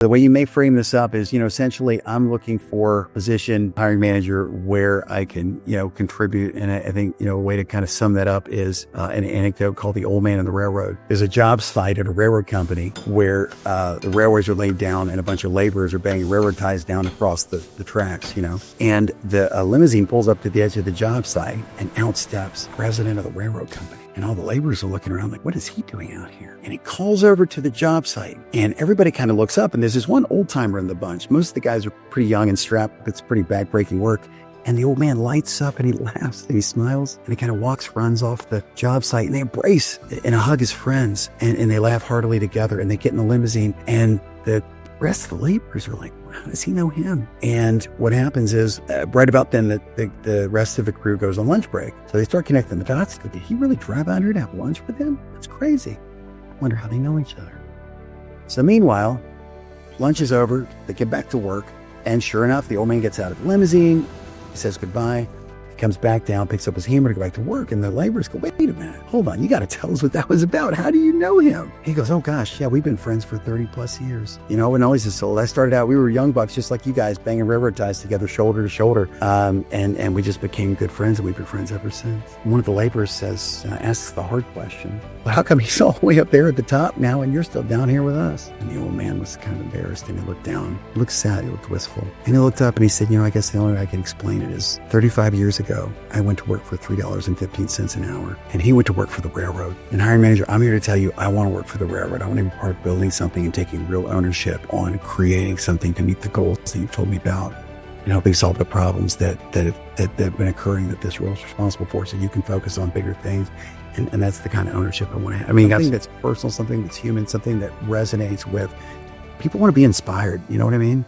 The way you may frame this up is, essentially I'm looking for a position, hiring manager, where I can, contribute. And I think, a way to kind of sum that up is an anecdote called the old man and the railroad. There's a job site at a railroad company where the railways are laid down and a bunch of laborers are banging railroad ties down across the tracks, and the limousine pulls up to the edge of the job site and out steps the president of the railroad company. And all the laborers are looking around like, what is he doing out here? And he calls over to the job site and everybody kind of looks up, and there's this one old timer in the bunch. Most of the guys are pretty young and strapped. It's pretty back-breaking work. And the old man lights up and he laughs and he smiles and he kind of runs off the job site, and they embrace and hug his friends and they laugh heartily together, and they get in the limousine, and the rest of the laborers are like, how does he know him? And what happens is right about then the rest of the crew goes on lunch break. So they start connecting the dots. Did he really drive out here to have lunch with him? That's crazy. I wonder how they know each other. So meanwhile, lunch is over. They get back to work. And sure enough, the old man gets out of the limousine. He says goodbye. He comes back down, picks up his hammer to go back to work. And the laborers go, wait a minute. Hold on. You got to tell us what that was about. How do you know him? He goes, oh gosh, yeah, we've been friends for 30 plus years. And always just sold. I started out, we were young bucks, just like you guys, banging railroad ties together, shoulder to shoulder. And we just became good friends, and we've been friends ever since. And one of the laborers asks the hard question, well, how come he's all the way up there at the top now and you're still down here with us? And the old man was kind of embarrassed, and he looked down. He looked sad, he looked wistful. And he looked up and he said, I guess the only way I can explain it is 35 years ago, I went to work for $3.15 an hour, and he went to work for the railroad. And hiring manager, I'm here to tell you, I want to work for the railroad. I want to be part of building something and taking real ownership on creating something to meet the goals that you've told me about, and helping solve the problems that have been occurring that this role is responsible for, so you can focus on bigger things. And that's the kind of ownership I want to have. I mean, something that's personal, something that's human, something that resonates with people. Want to be inspired. You know what I mean?